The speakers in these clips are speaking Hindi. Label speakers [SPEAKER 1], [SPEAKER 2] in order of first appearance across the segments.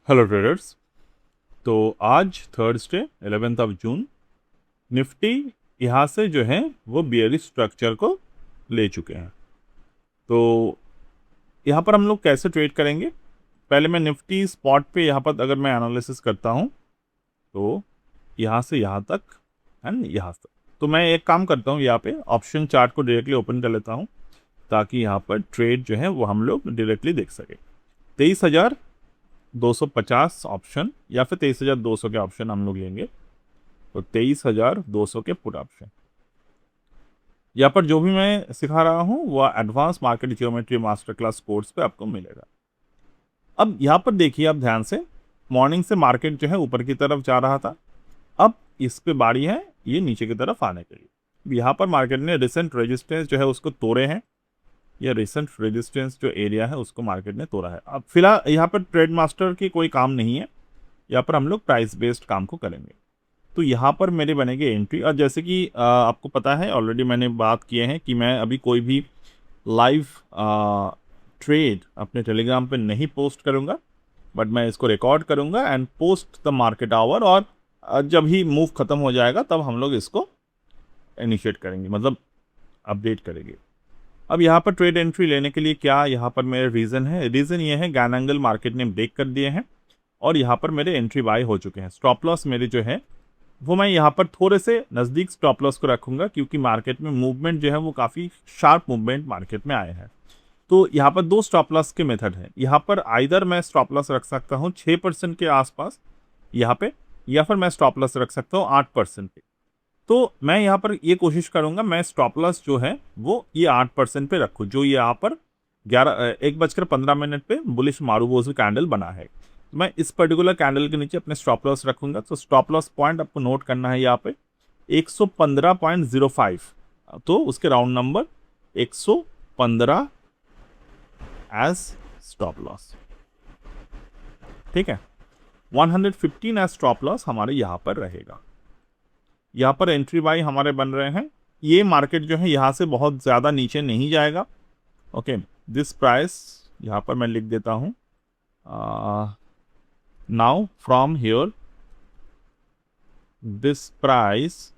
[SPEAKER 1] Hello traders. तो आज थर्सडे 11 जून निफ्टी यहाँ से जो है वो बियरिश स्ट्रक्चर को ले चुके हैं। तो यहाँ पर हम लोग कैसे ट्रेड करेंगे, पहले मैं निफ्टी स्पॉट पे यहाँ पर अगर मैं एनालिसिस करता हूँ तो यहाँ से यहाँ तक एंड यहाँ तक, तो मैं एक काम करता हूँ, यहाँ पे ऑप्शन चार्ट को डायरेक्टली ओपन कर लेता हूँ ताकि यहाँ पर ट्रेड जो है वो हम लोग डायरेक्टली देख सके। 23,250 ऑप्शन या फिर 23,200 के ऑप्शन हम लोग लेंगे, तो 23,200 के पुट ऑप्शन। यहाँ पर जो भी मैं सिखा रहा हूँ वह advance market geometry master class course पे आपको मिलेगा। अब यहाँ पर देखिए आप ध्यान से, मॉर्निंग से मार्केट जो है ऊपर की तरफ जा रहा था, अब इस पे बारी है ये नीचे की तरफ आने के लिए। यहाँ पर मार्केट ने रिसेंट रेजिस्टेंस जो है उसको तोड़े हैं, या रिसेंट रेजिस्टेंस जो एरिया है उसको मार्केट ने तोड़ा है। अब फिलहाल यहाँ पर ट्रेड मास्टर की कोई काम नहीं है, यहाँ पर हम लोग प्राइस बेस्ड काम को करेंगे। तो यहाँ पर मेरे बनेंगे एंट्री, और जैसे कि आपको पता है ऑलरेडी मैंने बात किए हैं कि मैं अभी कोई भी लाइव ट्रेड अपने टेलीग्राम पे नहीं पोस्ट करूँगा, बट मैं इसको रिकॉर्ड करूँगा and post the market hour, और जब ही मूव खत्म हो जाएगा तब हम लोग इसको इनिशिएट करेंगे, मतलब अपडेट करेंगे। अब यहाँ पर ट्रेड एंट्री लेने के लिए क्या यहाँ पर मेरे रीज़न है, रीज़न ये है गैन एंगल मार्केट ने ब्रेक कर दिए हैं और यहाँ पर मेरे एंट्री बाय हो चुके हैं। स्टॉप लॉस मेरे जो है वो मैं यहाँ पर थोड़े से नज़दीक स्टॉप लॉस को रखूँगा, क्योंकि मार्केट में मूवमेंट जो है वो काफ़ी शार्प मूवमेंट मार्केट में आए हैं। तो यहाँ पर दो स्टॉप लॉस के मेथड हैं। यहाँ पर आइदर मैं स्टॉप लॉस रख सकता हूँ 6% के आसपास यहाँ पे, या फिर मैं स्टॉप लॉस रख सकता हूँ 8% पे। तो मैं यहाँ पर ये कोशिश करूँगा मैं स्टॉप लॉस जो है वो ये 8% पे रखूँ, जो ये यहाँ पर 1:15 पे बुलिश मारूबोजू कैंडल बना है। तो मैं इस पर्टिकुलर कैंडल के नीचे अपने स्टॉप लॉस रखूँगा। तो स्टॉप लॉस पॉइंट आपको नोट करना है यहाँ पे 115.05, तो उसके round number 115 as stop loss, ठीक है। 115 एज स्टॉप लॉस हमारे यहाँ पर रहेगा। यहाँ पर एंट्री बाई हमारे बन रहे हैं। ये मार्केट जो है यहाँ से बहुत ज़्यादा नीचे नहीं जाएगा। ओके, दिस प्राइस यहाँ पर मैं लिख देता हूँ, now from here this price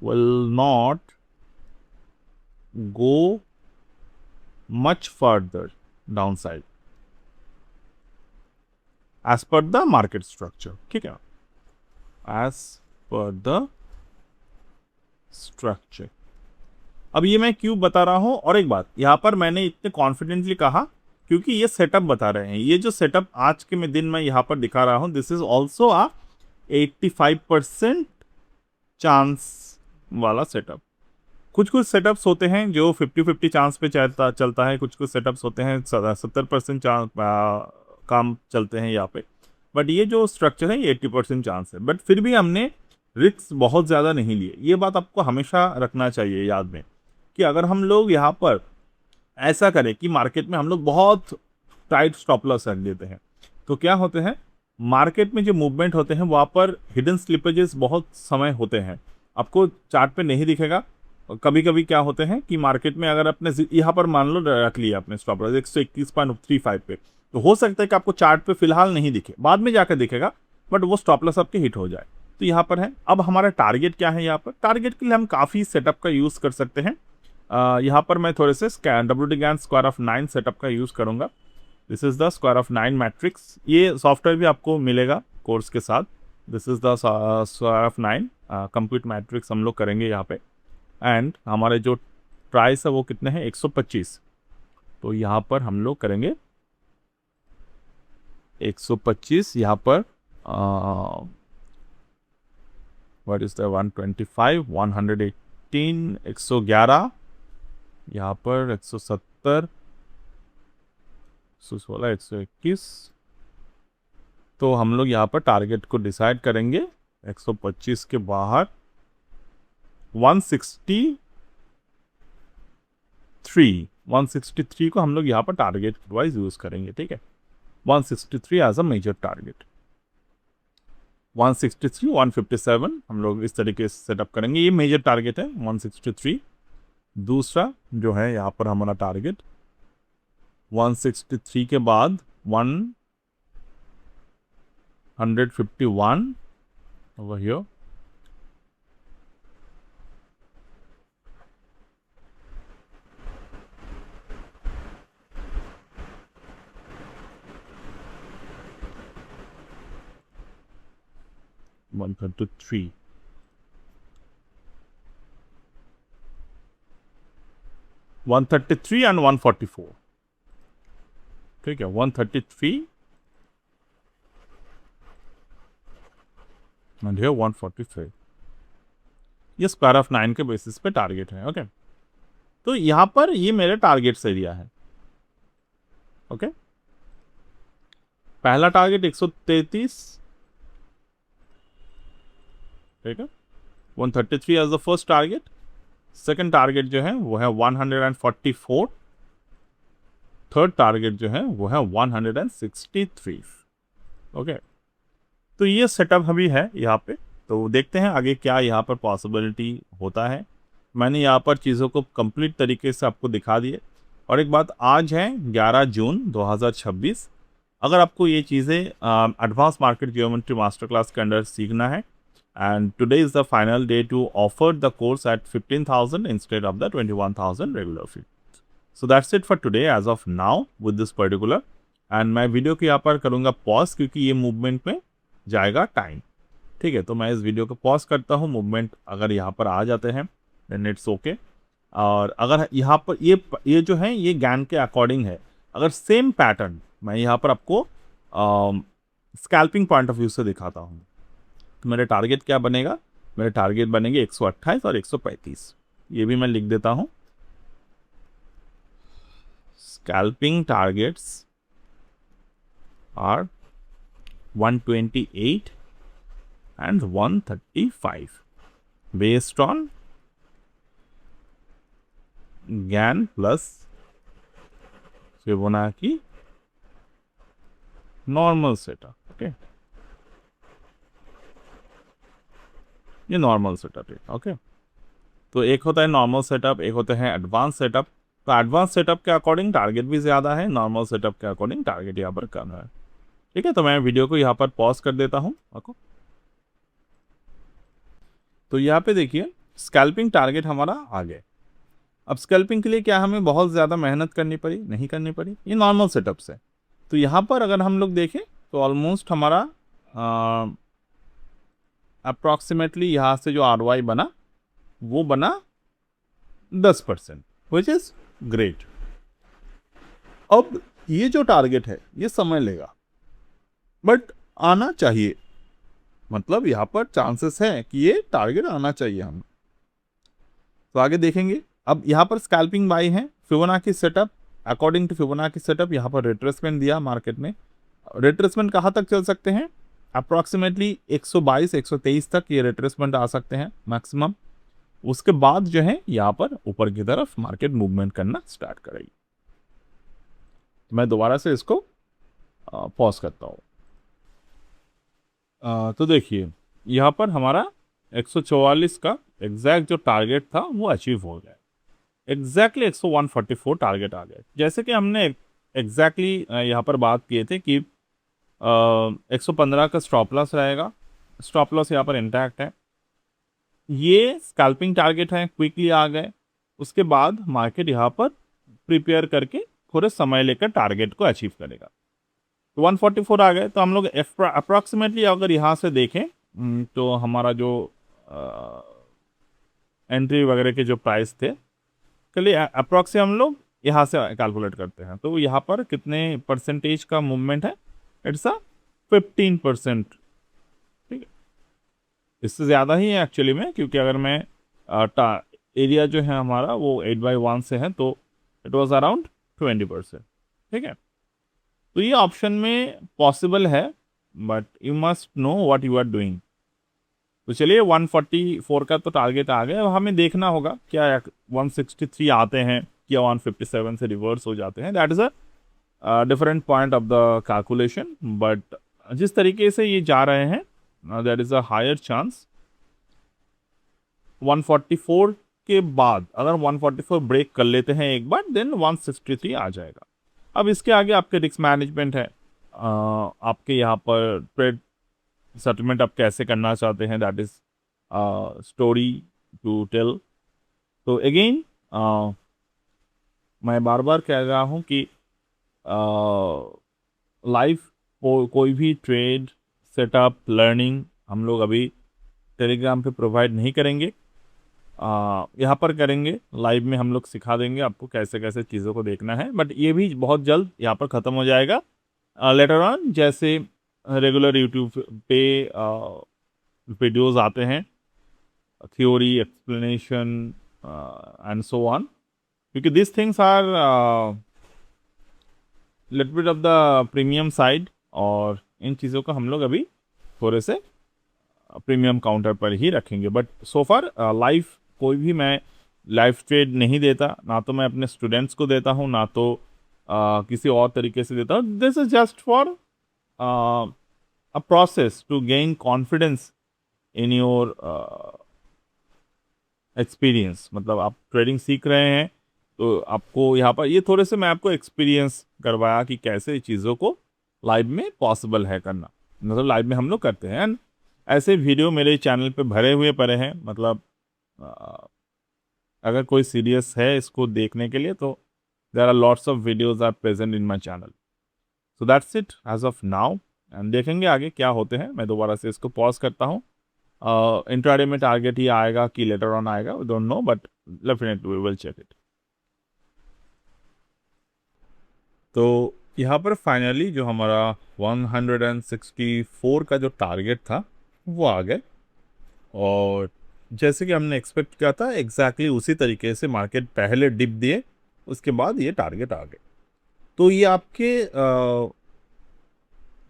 [SPEAKER 1] will not go much further down side as per the market structure, ठीक है, एज पर द स्ट्रक्चर। अब ये मैं क्यों बता रहा हूं, और एक बात यहाँ पर मैंने इतने कॉन्फिडेंटली कहा क्योंकि ये सेटअप बता रहे हैं। ये जो सेटअप आज के दिन मैं यहाँ पर दिखा रहा हूँ, this is also a 85% chance वाला सेटअप। कुछ कुछ सेटअप्स होते हैं जो 50-50 चांस पे चलता है, कुछ कुछ सेटअप्स होते हैं 70% चांस काम चलते हैं यहाँ पे, बट ये जो स्ट्रक्चर है ये 80% चांस है। बट फिर भी हमने रिस्क बहुत ज़्यादा नहीं लिए। ये बात आपको हमेशा रखना चाहिए याद में कि अगर हम लोग यहाँ पर ऐसा करें कि मार्केट में हम लोग बहुत टाइट स्टॉप लॉस रख देते हैं, तो क्या होते हैं, मार्केट में जो मूवमेंट होते हैं वहाँ पर हिडन स्लिपेजेस बहुत समय होते हैं, आपको चार्ट पे नहीं दिखेगा। कभी कभी क्या होते हैं कि मार्केट में अगर अपने यहाँ पर मान लो रख लिया अपने स्टॉप लॉस 121.35 पे, तो हो सकता है कि आपको चार्ट पे फिलहाल नहीं दिखे, बाद में जाकर दिखेगा, बट वो स्टॉप लॉस आपके हिट हो जाए। तो यहाँ पर है। अब हमारा टारगेट क्या है, यहाँ पर टारगेट के लिए हम काफ़ी सेटअप का यूज़ कर सकते हैं। यहाँ पर मैं थोड़े से WD-GAN स्क्वायर ऑफ 9 सेटअप का यूज़ करूँगा। This is the square of 9 matrix. ये सॉफ्टवेयर भी आपको मिलेगा कोर्स के साथ। This is the square of 9 complete matrix हम लोग करेंगे यहाँ पे। एंड हमारे जो प्राइस है वो कितने हैं, 125। तो यहाँ पर हम लोग करेंगे 125। यहाँ पर व्हाट इज द 125, 118, 111, यहाँ पर 170, 116, 121। तो हम लोग यहाँ पर टारगेट को डिसाइड करेंगे 125 के बाहर 163 को हम लोग यहाँ पर टारगेट वाइज यूज करेंगे, ठीक है। 163 एज अ मेजर टारगेट। 163, 157 हम लोग इस तरीके से सेटअप करेंगे। ये मेजर टारगेट है 163। दूसरा जो है यहाँ पर हमारा टारगेट 163 के बाद 151 over here. One 133. and 144. ठीक है, 133 and here 143. ये स्क्वायर ऑफ 9 के बेसिस पे टारगेट है. ओके, तो यहां पर ये मेरे टारगेट्स एरिया है. ओके, पहला टारगेट 133. ठीक है, 133 as the first target. Second target जो है वो है 144. थर्ड टारगेट जो है वो है 163. ओके, तो ये सेटअप अभी है यहाँ पे. तो देखते हैं आगे क्या यहाँ पर पॉसिबिलिटी होता है. मैंने यहाँ पर चीज़ों को कंप्लीट तरीके से आपको दिखा दिए. और एक बात, आज है 11 जून 2026. अगर आपको ये चीज़ें advance market geometry master class के अंडर सीखना है, and today is the final day to offer the course at 15,000 instead of the 21,000 regular fee. So that's it for today as of now with this particular. And मैं वीडियो को यहाँ पर करूँगा पॉज, क्योंकि ये मूवमेंट में जाएगा टाइम. ठीक है, तो मैं इस वीडियो को पॉज करता हूँ. मूवमेंट अगर यहाँ पर आ जाते हैं देन इट्स ओके. और अगर यहाँ पर ये जो है ये ज्ञान के अकॉर्डिंग है. अगर सेम पैटर्न मैं यहाँ पर आपको स्कैल्पिंग पॉइंट ऑफ व्यू से दिखाता हूँ, तो मेरे टारगेट क्या बनेगा? मेरे टारगेट बनेंगे 128 और 135. ये भी मैं लिख देता हूं. Scalping targets are 128 and 135 based on Gann plus Fibonacci normal setup. Okay, ये नॉर्मल सेटअप है. ओके, तो एक होता है नॉर्मल सेटअप, एक होता है एडवांस सेटअप. तो एडवांस सेटअप के अकॉर्डिंग टारगेट भी ज़्यादा है, नॉर्मल सेटअप के अकॉर्डिंग टारगेट यहाँ पर कम है. ठीक है, तो मैं वीडियो को यहाँ पर पॉज कर देता हूँ आपको. तो यहाँ पे देखिए स्कैल्पिंग टारगेट हमारा आ गया. अब स्कैल्पिंग के लिए क्या हमें बहुत ज़्यादा मेहनत करनी पड़ी? नहीं करनी पड़ी, ये नॉर्मल सेटअप से. तो यहाँ पर अगर हम लोग देखें तो ऑलमोस्ट हमारा अप्रॉक्सीमेटली यहाँ से जो ROI बना वो बना 10%, विच इज़ ग्रेट. अब ये जो टारगेट है ये समय लेगा, बट आना चाहिए. मतलब यहाँ पर चांसेस हैं कि ये टारगेट आना चाहिए हम. तो आगे देखेंगे. अब यहाँ पर स्कैल्पिंग बाई है. Fibonacci setup, according to Fibonacci setup यहाँ पर रिट्रेसमेंट दिया मार्केट में. रिट्रेसमेंट कहाँ तक चल सकते हैं? अप्रॉक्सीमेटली 122-123 तक ये रिट्रेसमेंट आ सकते हैं मैक्सिमम. उसके बाद जो है यहाँ पर ऊपर की तरफ मार्केट मूवमेंट करना स्टार्ट करेगी. मैं दोबारा से इसको पॉज करता हूँ. तो देखिए यहाँ पर हमारा 144 का एग्जैक्ट जो टारगेट था वो अचीव हो गया. एग्जैक्टली 144 टारगेट आ गया. जैसे कि हमने एग्जैक्टली यहाँ पर बात किए थे कि 115 का स्टॉप लॉस रहेगा. स्टॉप लॉस यहाँ पर इंटैक्ट है. ये स्कैल्पिंग टारगेट है, क्विकली आ गए. उसके बाद मार्केट यहाँ पर प्रिपेयर करके थोड़े समय लेकर टारगेट को अचीव करेगा. तो 144 आ गए. तो हम लोग अप्रॉक्सीमेटली अगर यहाँ से देखें तो हमारा जो एंट्री वगैरह के जो प्राइस थे के लिए अप्रॉक्सी हम लोग यहाँ से कैलकुलेट करते हैं. तो यहाँ पर कितने परसेंटेज का मूवमेंट है? It's a 15%. ठीक है, इससे ज़्यादा ही है एक्चुअली में, क्योंकि अगर मैं एरिया जो है हमारा वो 8/1 से है तो इट वाज अराउंड 20%. ठीक है, तो ये ऑप्शन में पॉसिबल है, but you must know what you are doing. तो चलिए 144 का तो टारगेट आ गया. अब हमें देखना होगा क्या 163 आते हैं या 157 से रिवर्स हो जाते हैं. That is a different point of the calculation. But जिस तरीके से ये जा रहे हैं that is a higher chance 144 के बाद अगर 144 ब्रेक कर लेते हैं एक बार, देन 163 आ जाएगा. अब इसके आगे आपके रिस्क मैनेजमेंट है. आपके यहाँ पर ट्रेड सेटलमेंट आप कैसे करना चाहते हैं, that is story to tell. तो अगेन मैं बार बार कह रहा हूँ कि लाइफ कोई भी ट्रेड सेटअप लर्निंग हम लोग अभी टेलीग्राम पे प्रोवाइड नहीं करेंगे, यहाँ पर करेंगे। लाइव में हम लोग सिखा देंगे आपको कैसे कैसे चीज़ों को देखना है, बट ये भी बहुत जल्द यहाँ पर ख़त्म हो जाएगा लेटर ऑन। जैसे रेगुलर यूट्यूब पे वीडियोस आते हैं, theory explanation and so on, क्योंकि this things are little bit of the premium side, और इन चीज़ों को हम लोग अभी थोड़े से प्रीमियम काउंटर पर ही रखेंगे। बट सो फार लाइव कोई भी मैं लाइव ट्रेड नहीं देता, ना तो मैं अपने स्टूडेंट्स को देता हूँ, ना तो किसी और तरीके से देता हूँ। This is just for a process to gain confidence in your experience. मतलब आप ट्रेडिंग सीख रहे हैं तो आपको यहाँ पर ये थोड़े से मैं आपको एक्सपीरियंस करवाया कि कैसे चीज़ों को लाइव में पॉसिबल है करना, मतलब लाइव में हम लोग करते हैं। एंड ऐसे वीडियो मेरे चैनल पे भरे हुए पड़े हैं, मतलब अगर कोई सीरियस है इसको देखने के लिए तो there are lots of videos are present in my channel. So that's it as of now, and देखेंगे आगे क्या होते हैं। मैं दोबारा से इसको पॉज करता हूँ। इंट्राडे में टारगेट ही आएगा कि लेटर ऑन आएगा, we don't know, but definitely we will check it. तो यहाँ पर फाइनली जो हमारा 164 का जो टारगेट था वो आ गए, और जैसे कि हमने एक्सपेक्ट किया था एग्जैक्टली उसी तरीके से मार्केट पहले डिप दिए, उसके बाद ये टारगेट आ गए। तो ये आपके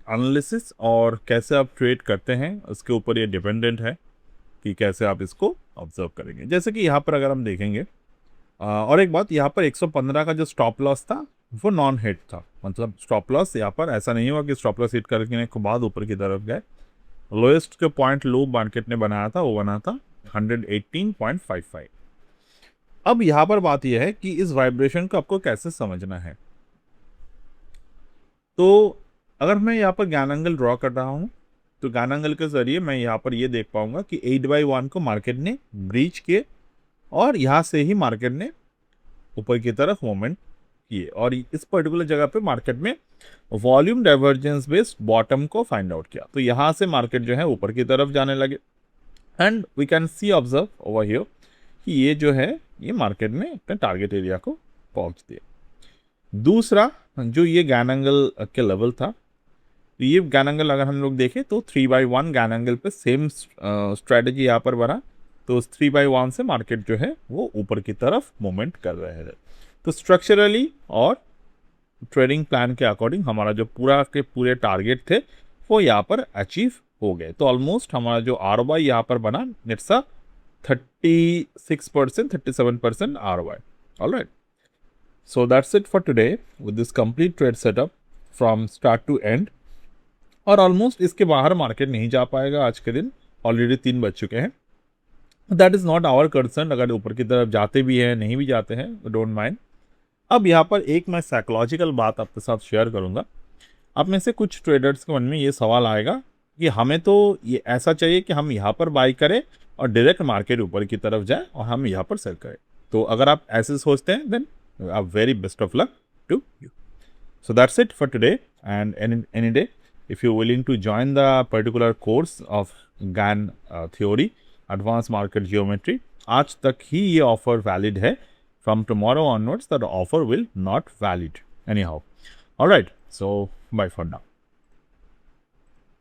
[SPEAKER 1] एनालिसिस और कैसे आप ट्रेड करते हैं उसके ऊपर ये डिपेंडेंट है कि कैसे आप इसको ऑब्जर्व करेंगे। जैसे कि यहाँ पर अगर हम देखेंगे, और एक बात, यहाँ पर 115 का जो स्टॉप लॉस था वो नॉन हिट था, मतलब स्टॉप लॉस यहाँ पर ऐसा नहीं हुआ कि स्टॉप लॉस हिट करने के बाद ऊपर की तरफ गए। लोएस्ट के पॉइंट लो मार्केट ने बनाया था वो बना था 118.55। अब यहाँ पर बात यह है कि इस वाइब्रेशन को आपको कैसे समझना है। तो अगर मैं यहाँ पर ज्ञान एंगल ड्रॉ कर रहा हूँ तो ज्ञान एंगल के जरिए मैं यहाँ पर ये देख पाऊंगा कि 8/1 को मार्केट ने ब्रीच किए, और यहाँ से ही मार्केट ने ऊपर की तरफ मूवमेंट किए, और इस पर्टिकुलर जगह पे मार्केट में वॉल्यूम डाइवर्जेंस बेस्ड बॉटम को फाइंड आउट किया। तो यहाँ से मार्केट जो है ऊपर की तरफ जाने लगे, and we can see observe over here कि ये जो है ये मार्केट में अपने टारगेट एरिया को पहुंच दिया। दूसरा जो ये ज्ञान एंगल के लेवल था, तो ये ज्ञान एंगल अगर हम लोग देखें तो 3/1 ज्ञान एंगल पे सेम स्ट्रेटजी यहाँ पर बना, तो उस 3/1 से मार्केट जो है वो ऊपर की तरफ मूवमेंट कर रहे हैं। तो स्ट्रक्चरली और ट्रेडिंग प्लान के अकॉर्डिंग हमारा जो पूरा के पूरे टारगेट थे वो यहाँ पर अचीव हो गए। तो ऑलमोस्ट हमारा जो ROI यहाँ पर बना it's a 36% 37% ROI। Alright, so that's it for today with this complete trade setup from start to end। और ऑलमोस्ट इसके बाहर मार्केट नहीं जा पाएगा आज के दिन, ऑलरेडी 3 बज चुके हैं। That is not our concern, अगर ऊपर की तरफ जाते भी हैं नहीं भी जाते हैं डोंट माइंड। अब यहाँ पर एक मैं साइकोलॉजिकल बात आपके साथ शेयर करूँगा। आप में से कुछ ट्रेडर्स के मन में ये सवाल आएगा कि हमें तो ये ऐसा चाहिए कि हम यहाँ पर बाई करें और डायरेक्ट मार्केट ऊपर की तरफ जाए और हम यहाँ पर सेल करें। तो अगर आप ऐसे सोचते हैं then very best of luck to you. So that's it for today, and any day if you're willing to join the particular course of GAN theory advanced market geometry, आज तक ही ये ऑफर वैलिड है। From tomorrow onwards that offer will not valid anyhow। All right, so bye for now।